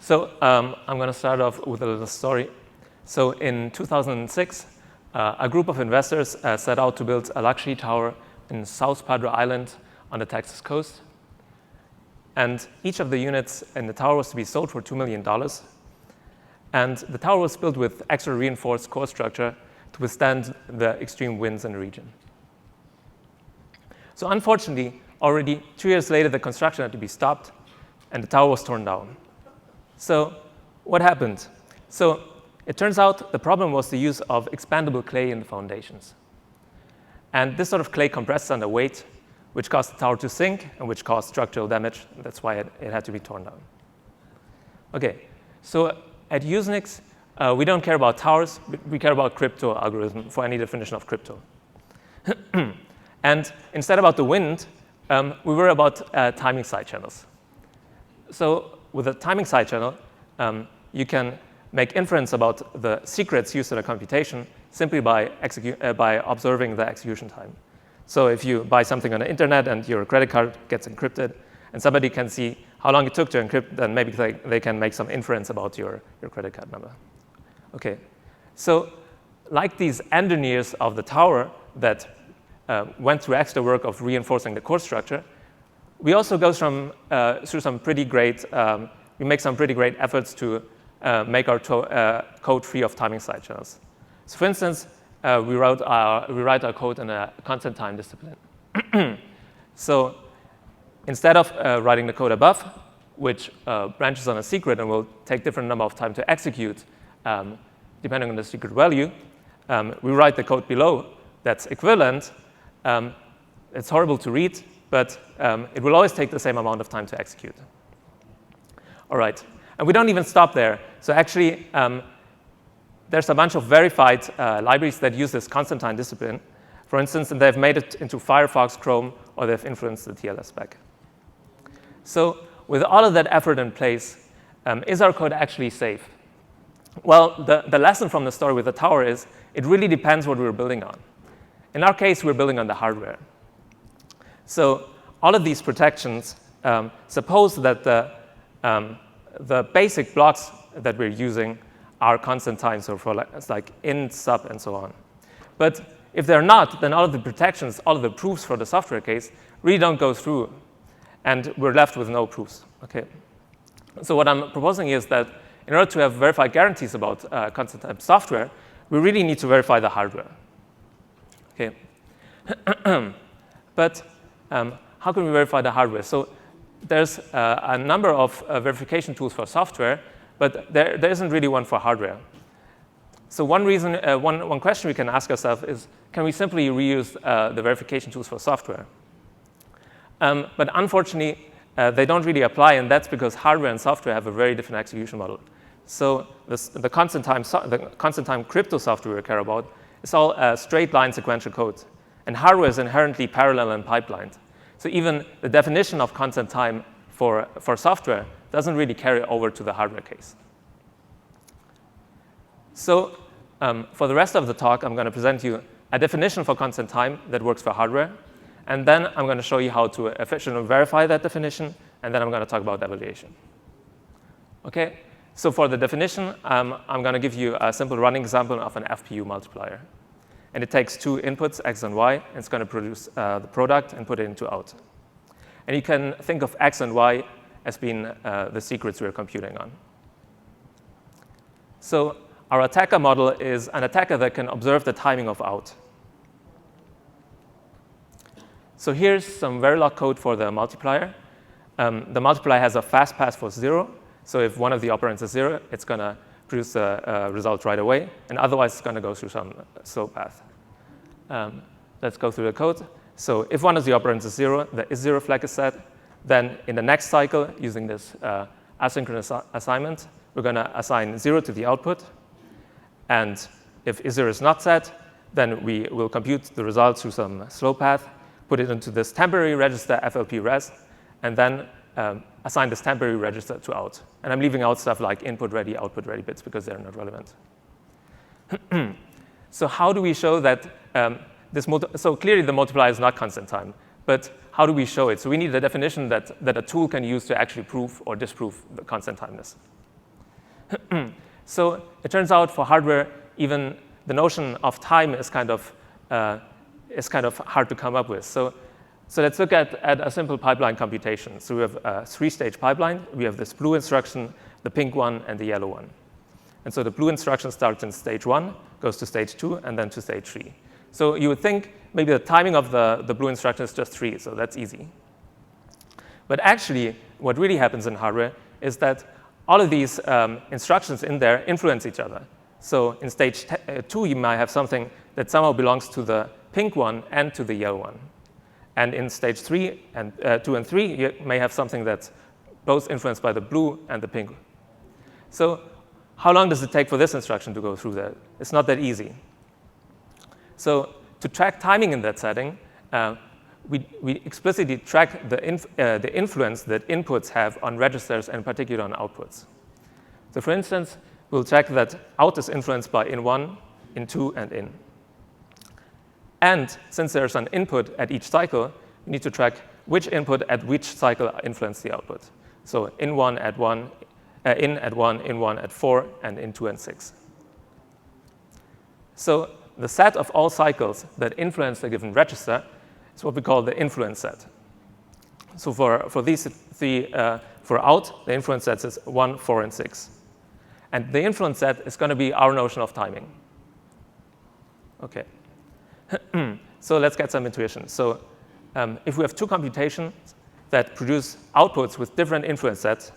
So I'm going to start off with a little story. So in 2006, a group of investors set out to build a luxury tower in South Padre Island on the Texas coast. And each of the units in the tower was to be sold for $2 million. And the tower was built with extra reinforced core structure to withstand the extreme winds in the region. So unfortunately, already 2 years later, the construction had to be stopped, and the tower was torn down. So what happened? So it turns out the problem was the use of expandable clay in the foundations. And this sort of clay compressed under weight, which caused the tower to sink and which caused structural damage. That's why it had to be torn down. OK, so at USENIX, we don't care about towers. We care about crypto algorithm for any definition of crypto. And instead about the wind, we were about timing side channels. So with a timing side channel, you can make inference about the secrets used in a computation simply by observing the execution time. So if you buy something on the internet and your credit card gets encrypted, and somebody can see how long it took to encrypt, then maybe they can make some inference about your credit card number. OK, so like these engineers of the tower that went through extra work of reinforcing the core structure, we also go through some pretty great, we make some pretty great efforts to make our code free of timing side channels. So for instance, we write our code in a constant time discipline. So instead of writing the code above, which branches on a secret and will take different number of time to execute depending on the secret value, we write the code below that's equivalent. It's horrible to read, but it will always take the same amount of time to execute. All right, and we don't even stop there. So actually, there's a bunch of verified libraries that use this constant time discipline, for instance, and they've made it into Firefox, Chrome, or they've influenced the TLS spec. So with all of that effort in place, is our code actually safe? Well, the lesson from the story with the tower is it really depends what we're building on. In our case, we're building on the hardware. So all of these protections suppose that the basic blocks that we're using are constant time, so for like int, sub, and so on. But if they're not, then all of the protections, all of the proofs for the software case really don't go through, and we're left with no proofs. Okay. So what I'm proposing is that in order to have verified guarantees about constant time software, we really need to verify the hardware. Okay. But how can we verify the hardware? So there's a number of verification tools for software, but there isn't really one for hardware. So one question we can ask ourselves is, can we simply reuse the verification tools for software? But unfortunately, they don't really apply, and that's because hardware and software have a very different execution model. So the constant time crypto software we care about is all straight line sequential code. And hardware is inherently parallel and pipelined. So even the definition of constant time for software doesn't really carry over to the hardware case. So for the rest of the talk, I'm going to present you a definition for constant time that works for hardware. And then I'm going to show you how to efficiently verify that definition. And then I'm going to talk about evaluation. OK, so for the definition, I'm going to give you a simple running example of an FPU multiplier. And it takes two inputs, x and y, and it's going to produce the product and put it into out. And you can think of x and y as being the secrets we're computing on. So our attacker model is an attacker that can observe the timing of out. So here's some Verilog code for the multiplier. The multiplier has a fast pass for 0. So if one of the operands is 0, it's going to produce a result right away. And otherwise, it's going to go through some slow path. Let's go through the code. So if one of the operands is 0, the is0 flag is set. Then in the next cycle, using this asynchronous assignment, we're going to assign 0 to the output. And if is0 is not set, then we will compute the result through some slow path, put it into this temporary register FLP res, and then assign this temporary register to out. And I'm leaving out stuff like input ready, output ready bits because they're not relevant. So how do we show that so clearly the multiplier is not constant time, but how do we show it? So we need a definition that a tool can use to actually prove or disprove the constant timeness. So it turns out for hardware, even the notion of time is kind of hard to come up with. So let's look at a simple pipeline computation. So we have a 3-stage pipeline. We have this blue instruction, the pink one, and the yellow one. And so the blue instruction starts in stage 1, goes to stage 2, and then to stage 3. So you would think maybe the timing of the blue instruction is just 3, so that's easy. But actually, what really happens in hardware is that all of these instructions in there influence each other. So in stage 2, you might have something that somehow belongs to the pink one and to the yellow one. And in stage 2 and 3, you may have something that's both influenced by the blue and the pink. So how long does it take for this instruction to go through that? It's not that easy. So to track timing in that setting, we explicitly track the influence that inputs have on registers and in particular on outputs. So for instance, we'll check that out is influenced by in1, in2, and in. And since there's an input at each cycle, we need to track which input at which cycle influenced the output. So in1 at 1, in at 1, in1 at 4, and in2 and 6. So the set of all cycles that influence a given register is what we call the influence set. So for these three, for out, the influence set is 1, 4, and 6. And the influence set is going to be our notion of timing. OK. So let's get some intuition. So if we have two computations that produce outputs with different influence sets,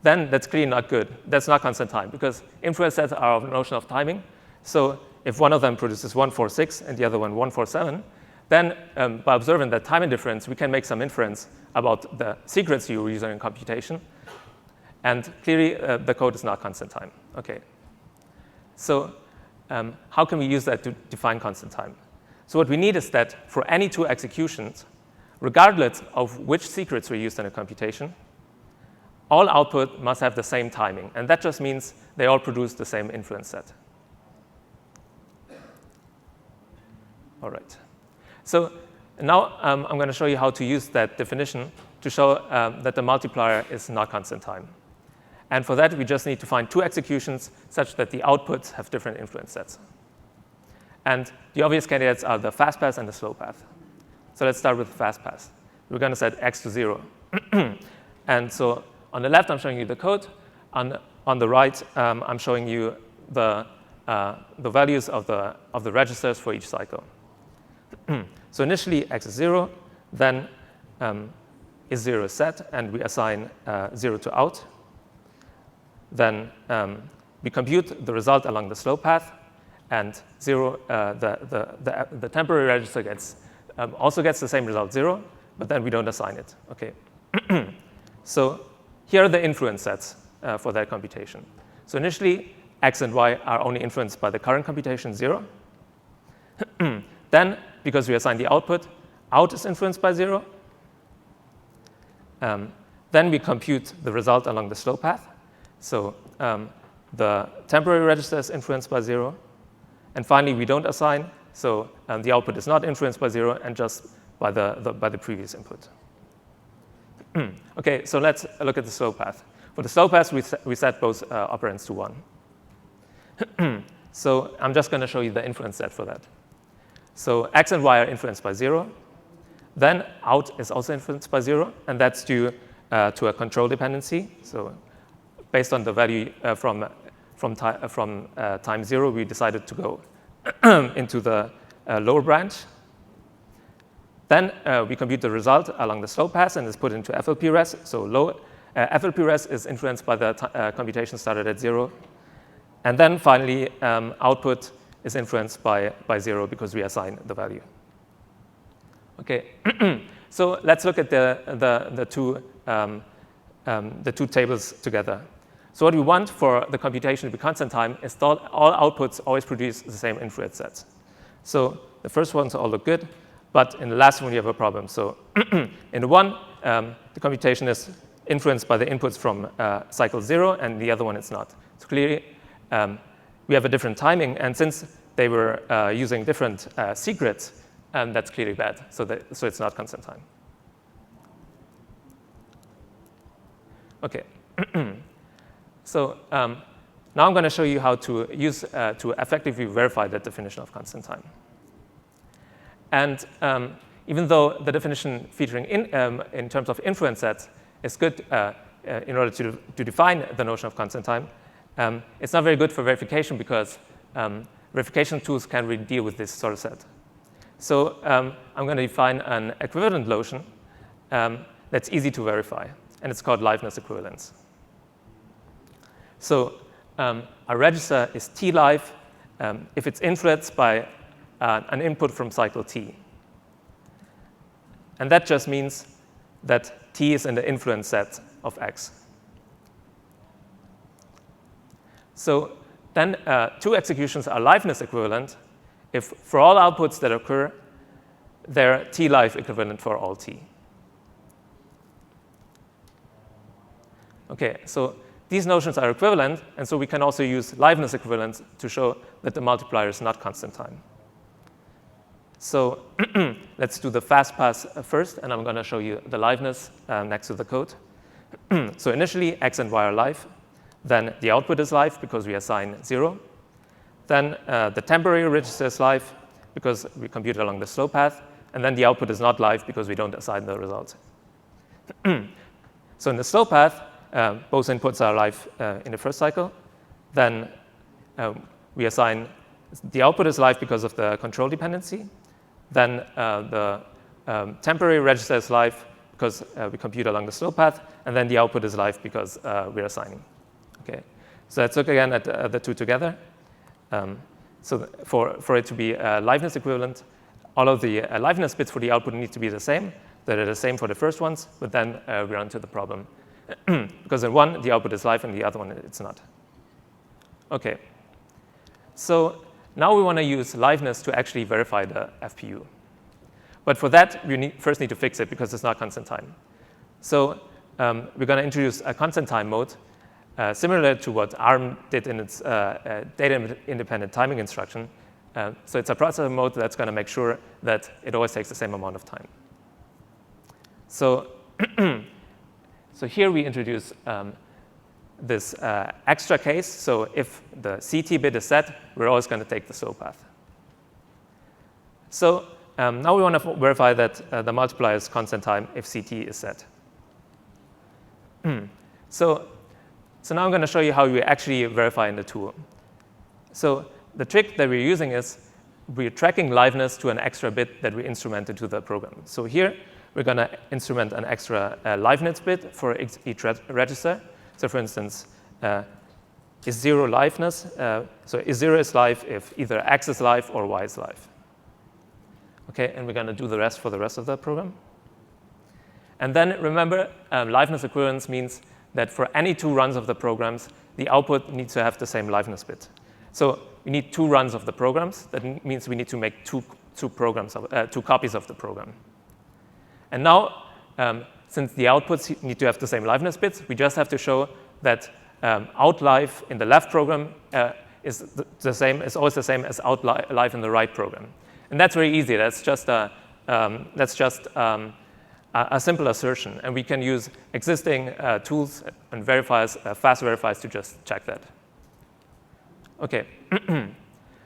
then that's clearly not good. That's not constant time, because influence sets are our notion of timing. So if one of them produces 1, 4, 6, and the other one 1, 4, 7, then by observing that timing difference, we can make some inference about the secrets you're using in computation. And clearly, the code is not constant time. OK. So how can we use that to define constant time? So what we need is that for any two executions, regardless of which secrets were used in a computation, all output must have the same timing. And that just means they all produce the same influence set. All right. So now I'm going to show you how to use that definition to show that the multiplier is not constant time. And for that, we just need to find two executions such that the outputs have different influence sets. And the obvious candidates are the fast pass and the slow path. So let's start with the fast pass. We're going to set x to 0. And so on the left, I'm showing you the code. On the right, I'm showing you the values of the registers for each cycle. So initially, x is 0. Then is 0 is set, and we assign 0 to out. Then we compute the result along the slow path. And 0, the temporary register also gets the same result, 0, but then we don't assign it. OK. So here are the influence sets for that computation. So initially, x and y are only influenced by the current computation, 0. Then, because we assign the output, out is influenced by 0. Then we compute the result along the slow path. So the temporary register is influenced by 0. And finally, we don't assign. So the output is not influenced by 0 and just by the previous input. OK, so let's look at the slow path. For the slow path, we set both operands to 1. So I'm just going to show you the influence set for that. So x and y are influenced by 0. Then out is also influenced by 0. And that's due to a control dependency. So based on the value from time 0, we decided to go into the lower branch. Then we compute the result along the slow path and is put into FLP-res. So FLP-res is influenced by the computation started at 0. And then finally, output is influenced by 0 because we assign the value. OK. So let's look at the two tables together. So what we want for the computation to be constant time is that all outputs always produce the same influence sets. So the first ones all look good, but in the last one, you have a problem. So in the one, the computation is influenced by the inputs from cycle 0, and the other one it's not. So clearly, we have a different timing. And since they were using different secrets, that's clearly bad. So it's not constant time. OK. So now I'm going to show you how to use to effectively verify that definition of constant time. And even though the definition featuring in terms of inference sets is good in order to define the notion of constant time, it's not very good for verification because verification tools can't really deal with this sort of set. So I'm going to define an equivalent notion that's easy to verify, and it's called Liveness equivalence. So a register is t-live if it's influenced by an input from cycle t. And that just means that t is in the influence set of x. So then two executions are liveness equivalent if for all outputs that occur, they're t-live equivalent for all t. OK, so these notions are equivalent, and so we can also use liveness equivalence to show that the multiplier is not constant time. So let's do the fast pass first, and I'm going to show you the liveness next to the code. So initially, x and y are live. Then the output is live because we assign 0. Then the temporary register is live because we compute along the slow path. And then the output is not live because we don't assign the result. So in the slow path, both inputs are live in the first cycle. Then we assign the output is live because of the control dependency. Then the temporary register is live because we compute along the slow path. And then the output is live because we're assigning. Okay, so let's look again at the two together. So for it to be liveness equivalent, all of the liveness bits for the output need to be the same. They're the same for the first ones, but then we run into the problem. Because in one, the output is live, and the other one, it's not. OK, so now we want to use liveness to actually verify the FPU. But for that, we first need to fix it because it's not constant time. So we're going to introduce a constant time mode, similar to what ARM did in its data-independent timing instruction. So it's a processor mode that's going to make sure that it always takes the same amount of time. So, so here we introduce this extra case. So if the CT bit is set, we're always going to take the slow path. So now we want to verify that the multiplier is constant time if CT is set. So now I'm going to show you how we actually verify in the tool. So the trick that we're using is we're tracking liveness to an extra bit that we instrument into the program. So here, we're going to instrument an extra liveness bit for each register. So for instance, is 0 liveness? So is 0 is live if either x is live or y is live. OK, and we're going to do the rest for the rest of the program. And then remember, liveness equivalence means that for any 2 runs of the programs, the output needs to have the same liveness bit. So we need 2 runs of the programs. That means we need to make two copies of the program. And now, since the outputs need to have the same liveness bits, we just have to show that out live in the left program is always the same as out live in the right program. And that's very easy. That's just a simple assertion, and we can use existing tools and verifiers, fast verifiers, to just check that. OK,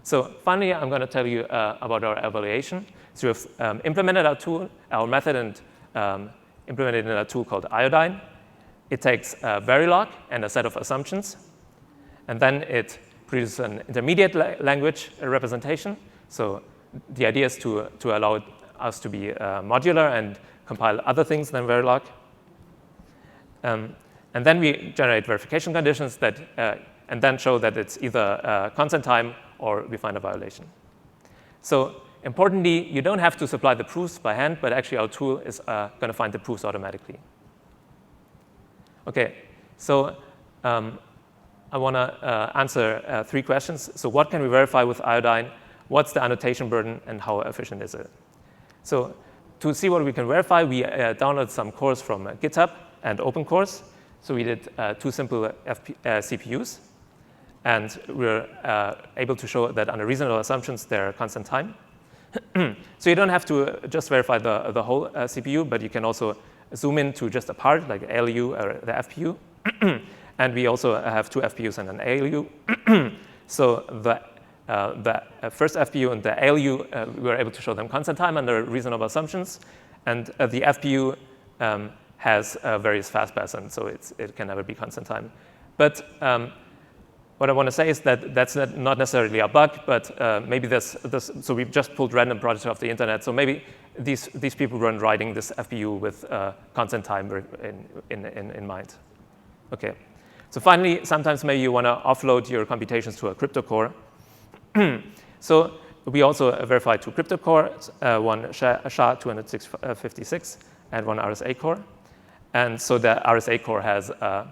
so finally, I'm going to tell you about our evaluation. So we've implemented our tool, our method, and implemented in a tool called Iodine. It takes Verilog and a set of assumptions, and then it produces an intermediate language representation. So the idea is to allow us to be modular and compile other things than Verilog. And then we generate verification conditions that, and then show that it's either constant time or we find a violation. So importantly, you don't have to supply the proofs by hand, but actually our tool is going to find the proofs automatically. OK, so I want to answer 3 questions. So what can we verify with Iodine? What's the annotation burden, and how efficient is it? So to see what we can verify, we downloaded some cores from GitHub and OpenCores. So we did 2 simple CPUs. And we're able to show that under reasonable assumptions, they're constant time. So you don't have to just verify the whole CPU, but you can also zoom in to just a part, like ALU or the FPU. And we also have 2 FPUs and an ALU. So the first FPU and the ALU, we were able to show them constant time under reasonable assumptions. And the FPU has various fastpaths, and so it can never be constant time. But what I want to say is that that's not necessarily a bug, but maybe so we've just pulled random projects off the internet. So maybe these people weren't writing this FPU with constant time in mind. Okay. So finally, sometimes maybe you want to offload your computations to a crypto core. So we also verified 2 crypto cores, one SHA-256 and one RSA core. And so the RSA core has a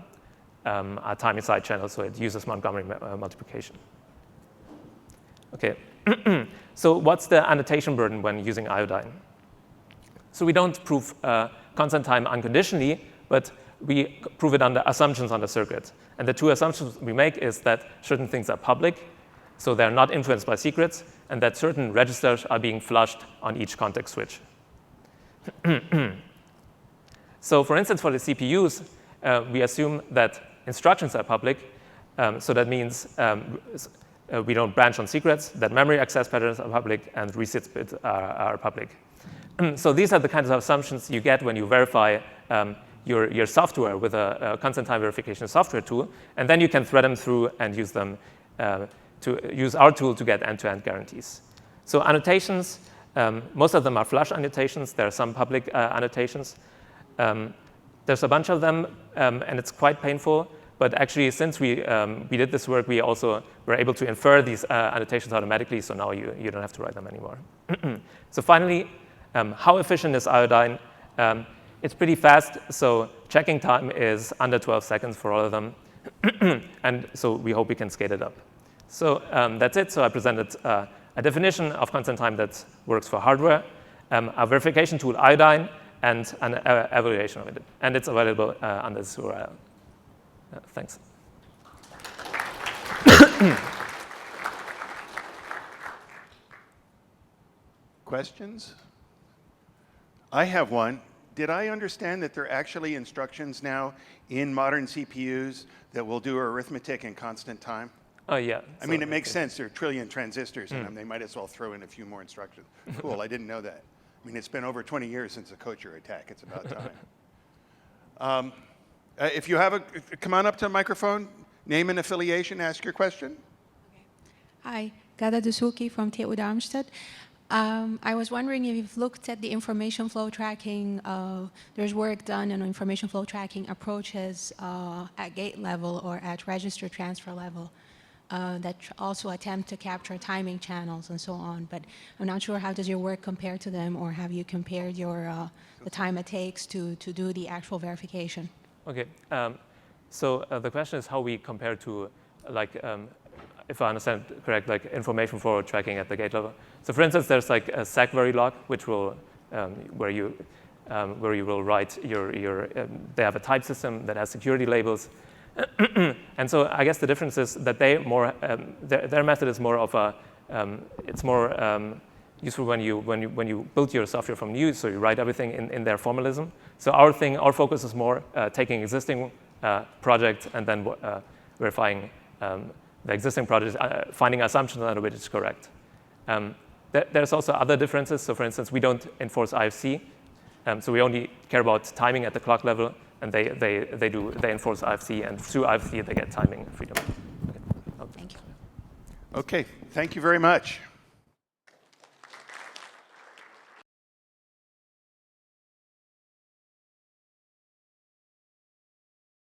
timing side channel, so it uses Montgomery multiplication. Okay. So what's the annotation burden when using Iodine? So we don't prove constant time unconditionally, but we prove it under assumptions on the circuit. And the 2 assumptions we make is that certain things are public, so they're not influenced by secrets, and that certain registers are being flushed on each context switch. So for instance, for the CPUs, we assume that instructions are public. So that means we don't branch on secrets, that memory access patterns are public, and resets bits are public. So these are the kinds of assumptions you get when you verify your software with a constant time verification software tool, and then you can thread them through and use them to use our tool to get end-to-end guarantees. So annotations, most of them are flush annotations. There are some public annotations. There's a bunch of them, and it's quite painful. But actually, since we did this work, we also were able to infer these annotations automatically, so now you don't have to write them anymore. So finally, how efficient is Iodine? It's pretty fast, so checking time is under 12 seconds for all of them. And so we hope we can scale it up. So that's it. So I presented a definition of constant time that works for hardware, a verification tool, Iodine, and an evaluation of it. And it's available under this URL. Thanks. Questions? I have one. Did I understand that there are actually instructions now in modern CPUs that will do arithmetic in constant time? Oh, yeah. I mean, it makes sense. There are a trillion transistors in them. They might as well throw in a few more instructions. Cool, I didn't know that. I mean, it's been over 20 years since the Kocher attack. It's about time. If you have come on up to the microphone, name and affiliation, ask your question. Hi, Gada Dusuki from TU Darmstadt. I was wondering if you've looked at the information flow tracking. There's work done on information flow tracking approaches at gate level or at register transfer level that also attempt to capture timing channels and so on. But I'm not sure, how does your work compare to them, or have you compared the time it takes to do the actual verification? Okay. So the question is how we compare to, like, if I understand correct, like information flow tracking at the gate level. So for instance, there's like a SAC Verilog, which will where you will write they have a type system that has security labels. And so I guess the difference is that their method is more of a it's more useful when you build your software from new, so you write everything in their formalism. So our focus is more taking existing projects and then verifying the existing projects, finding assumptions under which it's correct. There's also other differences. So for instance, we don't enforce IFC, so we only care about timing at the clock level, and they enforce IFC, and through IFC they get timing freedom. Okay. Okay, thank you very much.